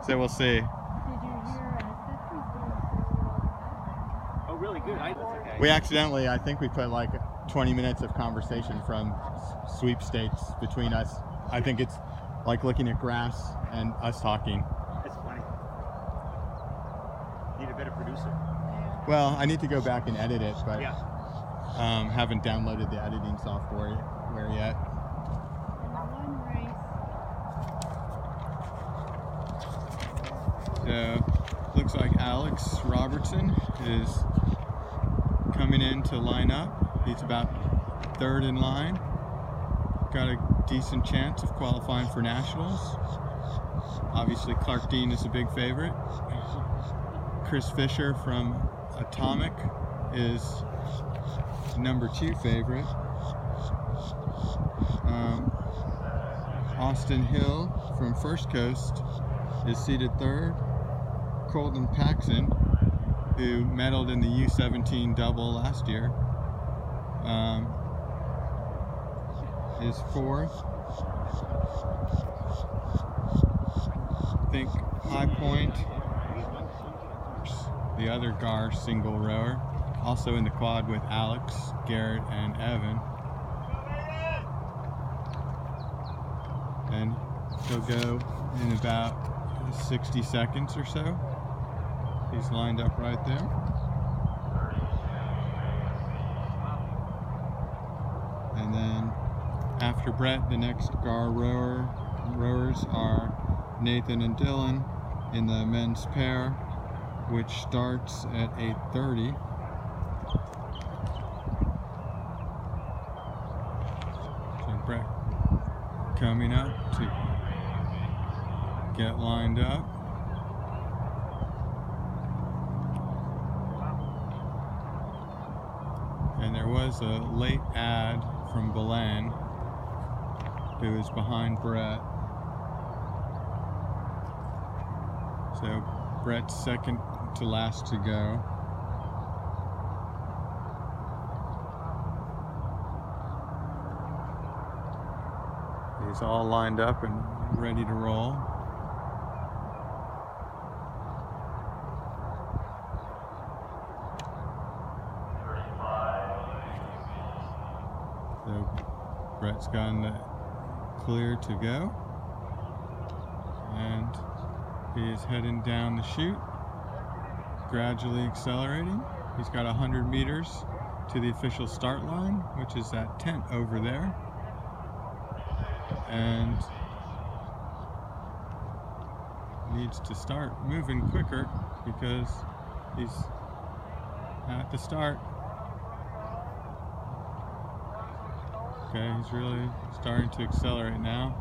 So we'll see. Did you hear Oh, really good. That's okay. We accidentally, I think we put like 20 minutes of conversation from sweepstakes between us. I think it's like looking at grass and us talking. That's funny. Need a better producer. Well, I need to go back and edit it, but Yeah. haven't downloaded the editing software yet. So, looks like Alex Robertson is coming in to line up. He's about third in line. Got a decent chance of qualifying for nationals. Obviously, Clark Dean is a big favorite. Chris Fisher from Atomic is number 2 favorite. Austin Hill from First Coast is seated 3rd. Colton Paxson, who medaled in the U17 double last year, is 4th. I think High Point, the other GAR single rower, also in the quad with Alex, Garrett, and Evan. And he'll go in about 60 seconds or so. He's lined up right there. And then after Brett, the next GAR rowers are Nathan and Dylan in the men's pair, which starts at 8:30. So Brett coming up to get lined up. And there was a late ad from Belen, who is behind Brett. So Brett's second to last to go. He's all lined up and ready to roll. So Brett's gotten the clear to go, and he is heading down the chute, gradually accelerating. He's got 100 meters to the official start line, which is that tent over there. And needs to start moving quicker because he's at the start. Okay, he's really starting to accelerate now.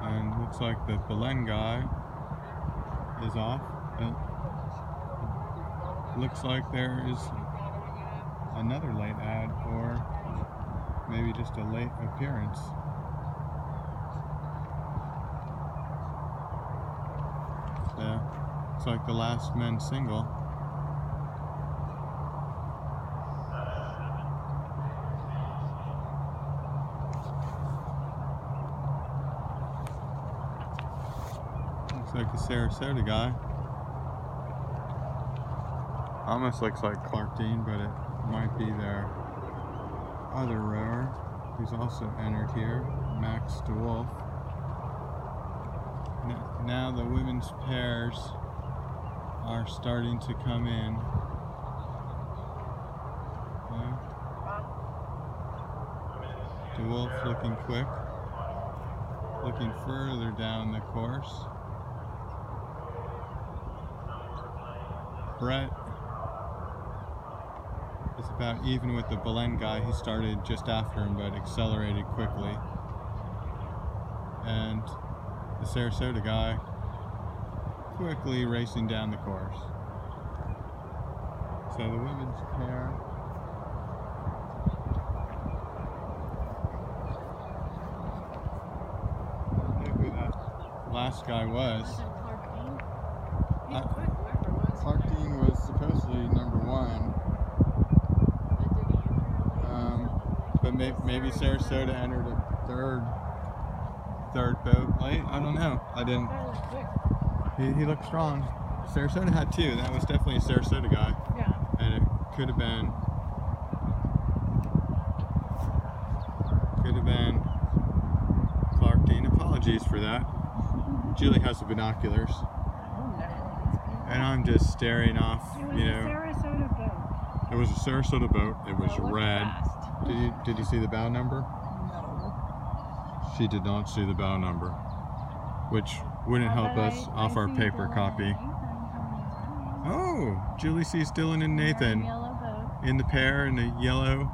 And looks like the Belen guy is off. And looks like there is another late ad, or maybe just a late appearance. So, looks like the last men's single. Looks like a Sarasota guy. Almost looks like Clark Dean, but it might be their other rower who's also entered here, Max DeWolf. Now the women's pairs are starting to come in. DeWolf looking quick, looking further down the course. Brett is about even with the Belen guy. He started just after him but accelerated quickly. And the Sarasota guy quickly racing down the course. So the women's pair I don't know who that last guy was. Clark Dean was supposedly number 1. But maybe Sarasota entered a third boat late. I don't know. I didn't. He looked strong. Sarasota had two. That was definitely a Sarasota guy. Yeah. And it could have been Clark Dean. Apologies for that. Julie has the binoculars, and I'm just staring off. It was a Sarasota boat. It was a Sarasota boat. It was It looked red. fast. Did you see the bow number? No. She did not see the bow number, which wouldn't help But us I off our see paper Dylan copy. and Nathan coming Oh, Julie sees Dylan and through. Nathan Yellow boat. in the pair in the yellow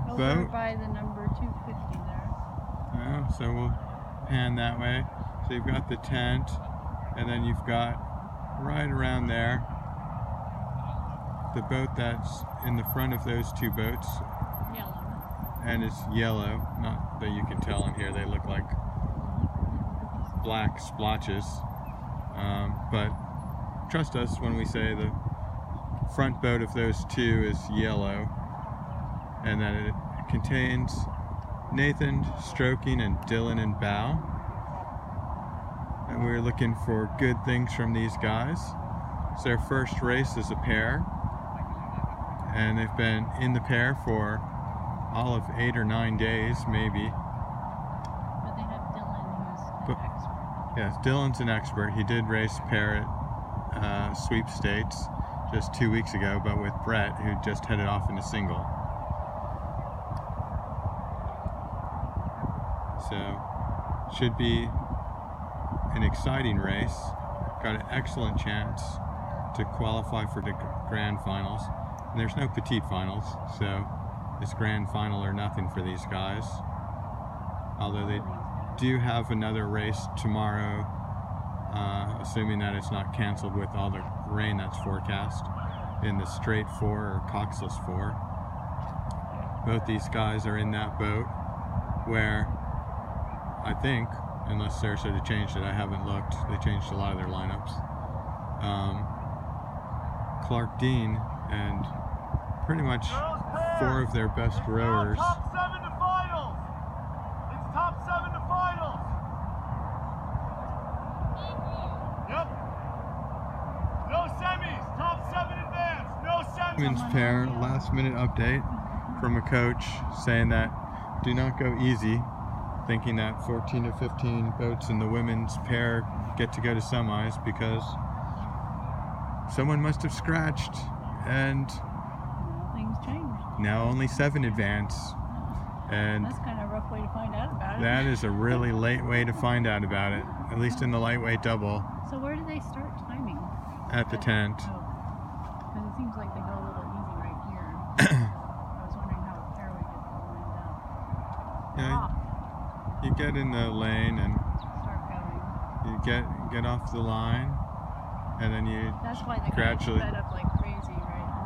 Over boat. by the number 250 there. Oh, so we'll pan that way. So you've got the tent, and then you've got right around there the boat that's in the front of those two boats, Yellow. and it's yellow. Not that you can tell in here, they look like black splotches, but trust us when we say the front boat of those two is yellow, and that it contains Nathan stroking and Dylan in bow. And we're looking for good things from these guys. It's their first race as a pair, and they've been in the pair for all of 8 or 9 days, maybe. But they have Dylan, who's But- an expert. Yes, Dylan's an expert. He did race pair at sweepstakes just 2 weeks ago, but with Brett, who just headed off into single. So, should be an exciting race. Got an excellent chance to qualify for the grand finals. And there's no petite finals, so it's grand final or nothing for these guys. Although they do have another race tomorrow, assuming that it's not canceled with all the rain that's forecast, in the Straight 4 or Coxless 4. Both these guys are in that boat where I think, unless Sarasota changed it, I haven't looked, they changed a lot of their lineups. Clark Dean and pretty much 4 of their best rowers. Top 7 to finals. It's top 7 to finals. Yep. No semis. Top 7 advance. No semis. Women's pair, last minute update from a coach saying that do not go easy, thinking that 14 to 15 boats in the women's pair get to go to semis because someone must have scratched, and Things changed. now only 7 advance. And That's kind of a rough way to find out about it. that is a really late way to find out about it, at least in the lightweight double So where do they start timing? at the tent. Because it seems like they go a little easy right here. I was wondering how a pair would get lined up. Yeah, you get in the lane and Start going. you get off the line, and then you That's why the guy gradually. sped up like crazy right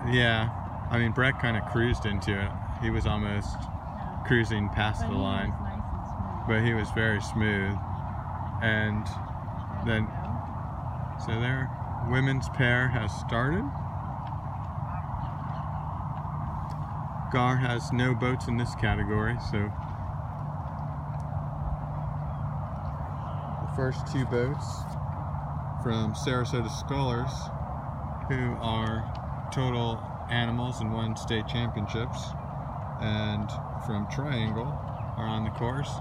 there. Yeah, I mean Brett kind of cruised into it. He was almost Yeah. cruising past But the he line, was nice and smooth. but he was very smooth. And There then, they go. so their women's pair has started. Gar has no boats in this category, so the first 2 boats from Sarasota Scholars, who are total animals and won state championships, and from Triangle are on the course.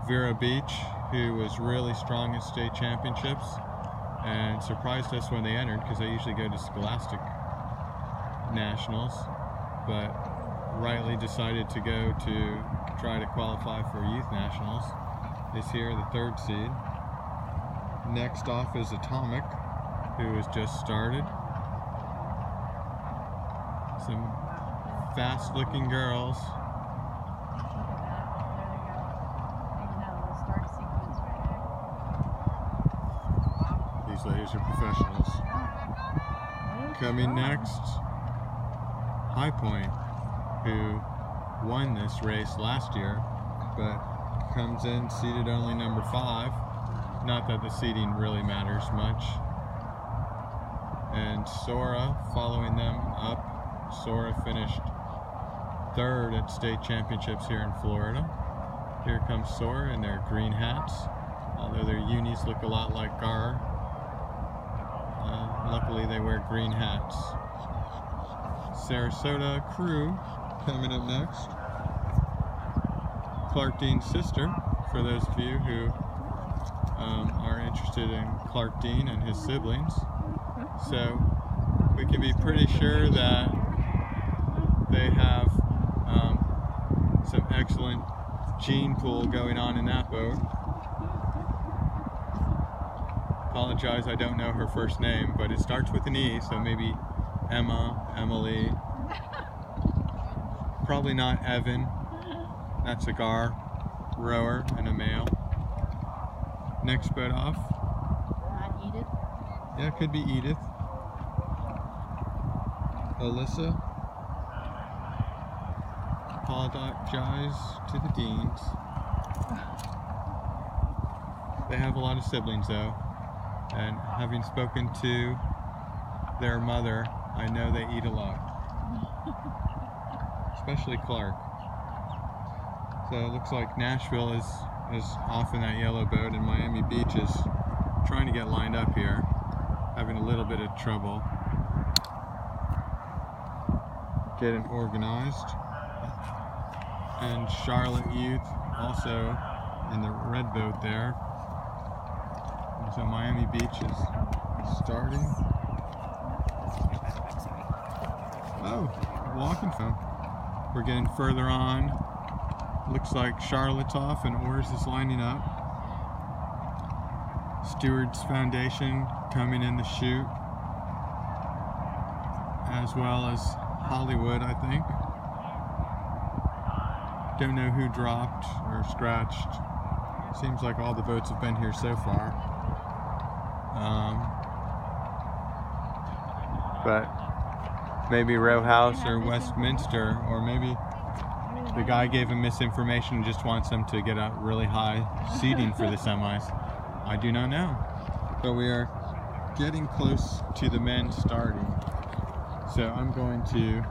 Vero Beach, who was really strong at state championships and surprised us when they entered because they usually go to Scholastic Nationals, but rightly decided to go to try to qualify for Youth Nationals, is here, the 3rd seed. Next off is Atomic, who has just started. Some fast-looking girls. Look at that. There they go. They even have a little start sequence right there. These ladies are professionals. Yeah. Coming next, High Point, who won this race last year, but comes in seated only number 5. Not that the seating really matters much. And Sora following them up. Sora finished third at state championships here in Florida. Here comes Sora in their green hats, although their unis look a lot like Gar. Luckily they wear green hats. Sarasota Crew coming up next. Clark Dean's sister, for those of you who are interested in Clark Dean and his siblings. So we can be pretty sure that they have some excellent gene pool going on in that boat. Apologize, I don't know her first name, but it starts with an E, so maybe Emma, Emily. Probably not Evan. That's a Gar rower and a male. Next boat off. Not Edith. Yeah, it could be Edith. Alyssa. Apologize to the Deans. They have a lot of siblings though, and having spoken to their mother, I know they eat a lot. Especially Clark. So it looks like Nashville is off in that yellow boat, and Miami Beach is trying to get lined up here, having a little bit of trouble getting organized. And Charlotte Youth also in the red boat there. And so Miami Beach is starting. Oh, walking phone. We're getting further on. Looks like Charlotte's off and Oars is lining up. Stewards Foundation coming in the chute, as well as Hollywood, I think. Don't know who dropped or scratched. Seems like all the boats have been here so far. But maybe Row House or Westminster, or maybe the guy gave him misinformation and just wants them to get a really high seating for the semis. I do not know. But we are getting close to the men starting. So I'm going to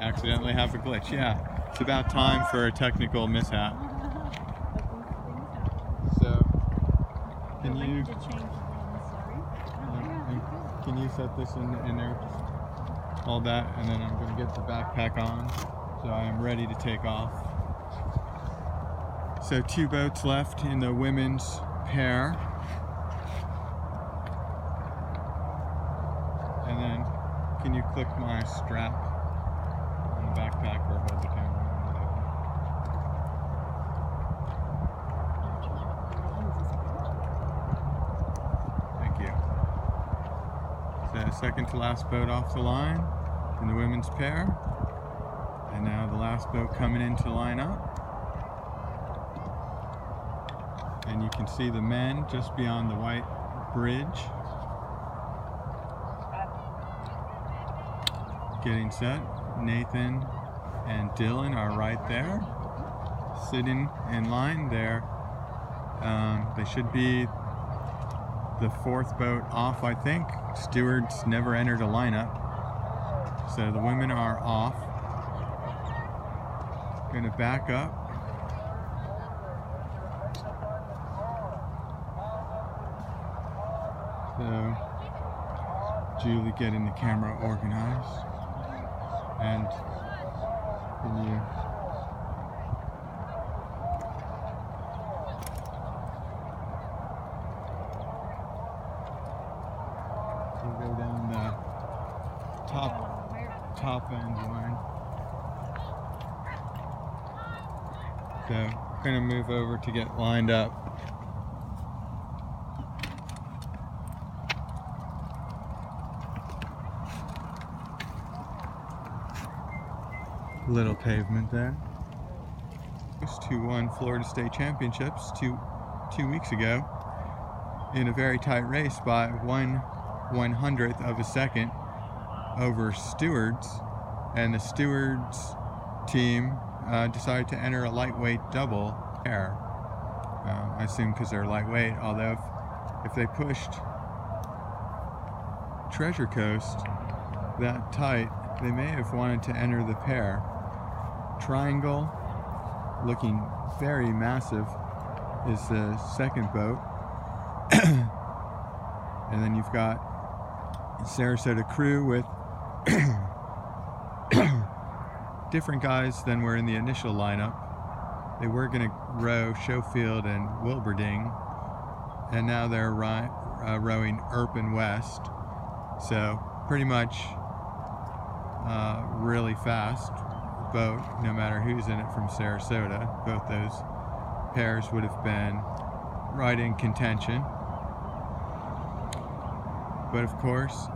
accidentally have a glitch. Yeah, it's about time for a technical mishap. So, can you set this in there? All that, and then I'm going to get the backpack on, so I am ready to take off. So 2 boats left in the women's pair. And then, can you click my strap on the backpack or hold the camera? Thank you. So second to last boat off the line in the women's pair. And now the last boat coming in to line up. And you can see the men just beyond the white bridge. Getting set. Nathan and Dylan are right there, sitting in line there. They should be the 4th boat off, I think. Stewards never entered a lineup. So the women are off. Going to back up. So Julie getting the camera organized. And can you go down the top end line. So I'm going to move over to get lined up. Little pavement there. Who won Florida State Championships two weeks ago in a very tight race by 1/100th of a second over Stewards, and the Stewards team decided to enter a lightweight double pair. I assume because they're lightweight, although if they pushed Treasure Coast, that tight, they may have wanted to enter the pair. Triangle, looking very massive, is the second boat. And then you've got Sarasota Crew with different guys than were in the initial lineup. They were going to row Schofield and Wilberding, and now they're rowing Erpen West. So pretty much really fast boat, no matter who's in it from Sarasota. Both those pairs would have been right in contention. But of course,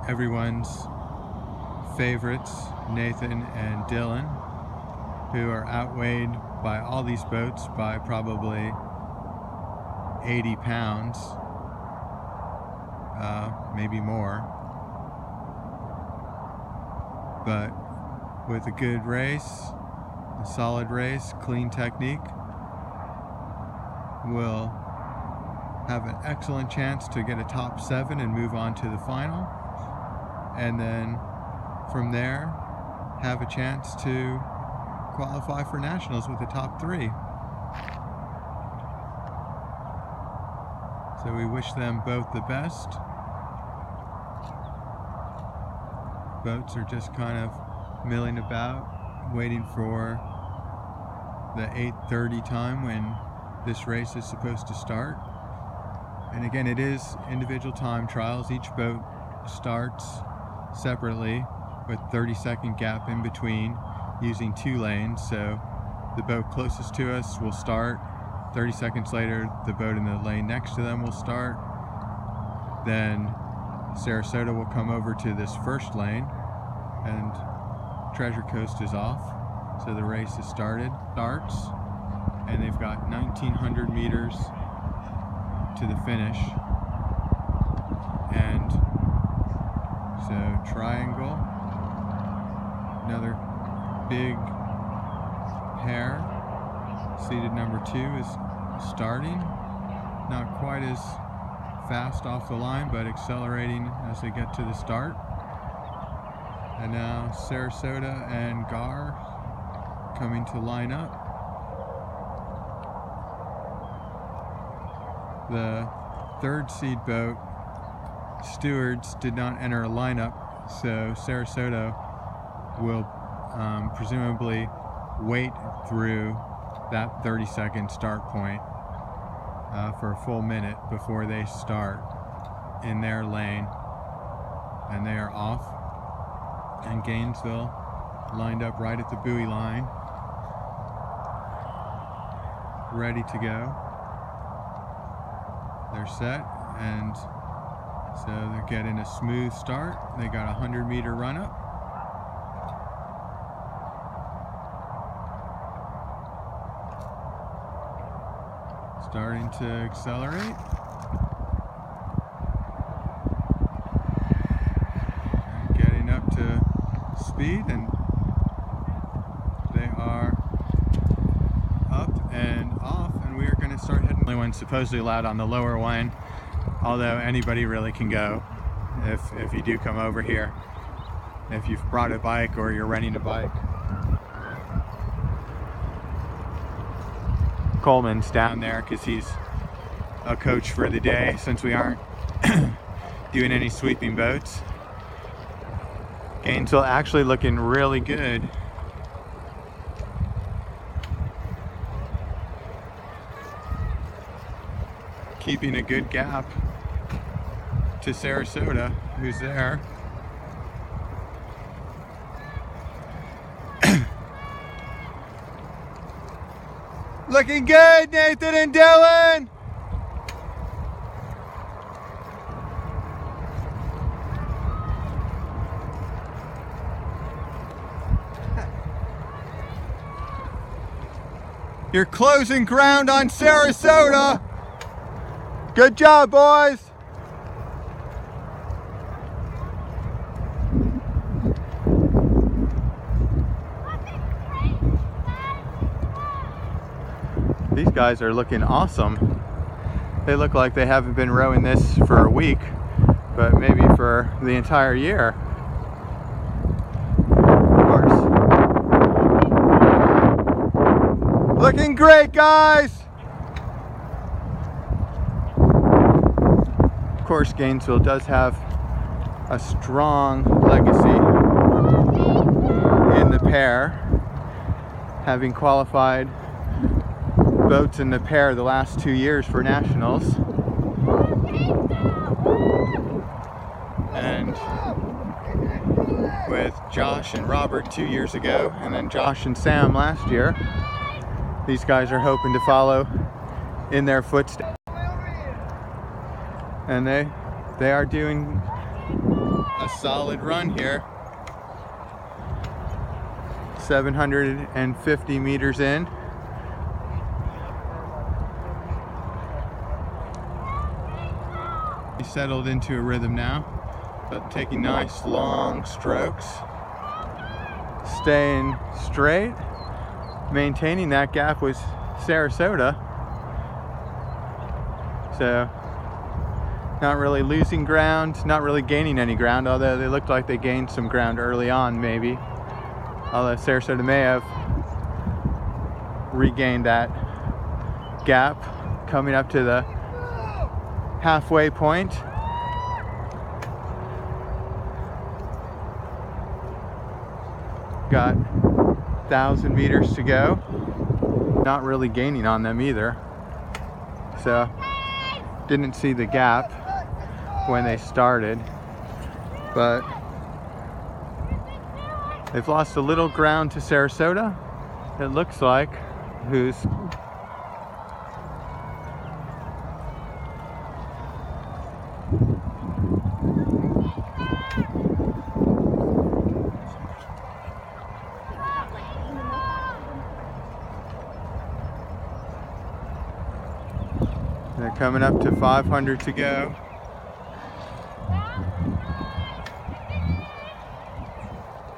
everyone's favorites, Nathan and Dylan, who are outweighed by all these boats by probably 80 pounds, maybe more. But with a good race, a solid race, clean technique, we'll have an excellent chance to get a top 7 and move on to the final. And then from there, have a chance to qualify for nationals with the top 3. So we wish them both the best. Boats are just kind of milling about, waiting for the 8:30 time when this race is supposed to start. And again, it is individual time trials. Each boat starts separately with 30-second gap in between, using 2 lanes. So the boat closest to us will start. 30 seconds later, the boat in the lane next to them will start. Then Sarasota will come over to this first lane, and Treasure Coast is off. So the race has starts, and they've got 1,900 meters to the finish. And so Triangle, another big pair, seated number 2, is starting. Not quite as fast off the line, but accelerating as they get to the start. And now Sarasota and Gar coming to line up. The 3rd seed boat, Stewards, did not enter a lineup, so Sarasota will presumably wait through that 30-second start point for a full minute before they start in their lane. And they are off. And Gainesville lined up right at the buoy line, ready to go. They're set, and so they're getting a smooth start. They got a 100-meter run-up. Starting to accelerate. And getting up to speed, and they are up and off, and we are going to start heading. The only one supposedly allowed on the lower one, although anybody really can go if you do come over here, if you've brought a bike or you're renting a bike. Coleman's down there because he's a coach for the day, since we aren't doing any sweeping boats. Gainesville actually looking really good. Keeping a good gap to Sarasota, who's there. Looking good, Nathan and Dylan! You're closing ground on Sarasota. Good job, boys. These guys are looking awesome. They look like they haven't been rowing this for a week, but maybe for the entire year. Looking great, guys! Of course, Gainesville does have a strong legacy in the pair, having qualified boats in the pair the last 2 years for nationals. And with Josh and Robert 2 years ago, and then Josh and Sam last year, these guys are hoping to follow in their footsteps. And they are doing a solid run here. 750 meters in. He settled into a rhythm now, but taking nice long strokes, staying straight, maintaining that gap with Sarasota. So not really losing ground, not really gaining any ground, although they looked like they gained some ground early on maybe. Although Sarasota may have regained that gap coming up to the halfway point. Got 1,000 meters to go. Not really gaining on them either. So didn't see the gap when they started, but they've lost a little ground to Sarasota, it looks like, who's they're coming up to 500 to go.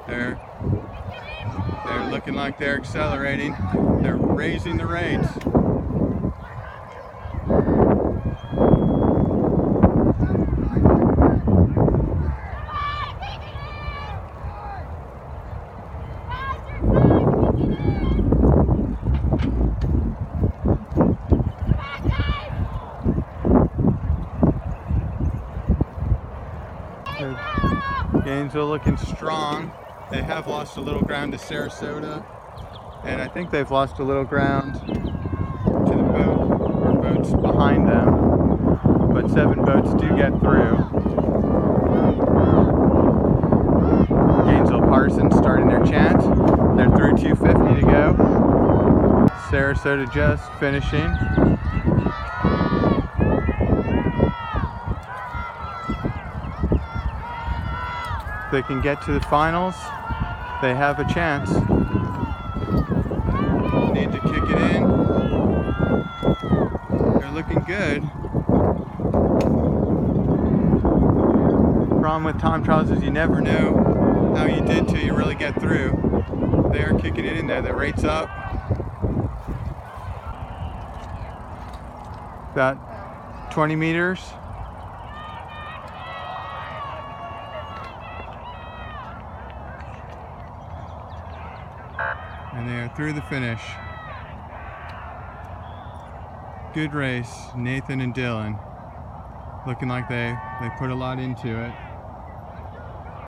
They're looking like they're accelerating. They're raising the rates. Gainesville looking strong. They have lost a little ground to Sarasota, and I think they've lost a little ground to the boats behind them, but 7 boats do get through. Gainesville Parsons starting their chant. They're through 250 to go. Sarasota just finishing. If they can get to the finals, they have a chance. Need to kick it in. They're looking good. Problem with time trials is you never know how you did till you really get through. They are kicking it in there. The rate's up. About 20 meters. And they are through the finish. Good race, Nathan and Dylan. Looking like they put a lot into it.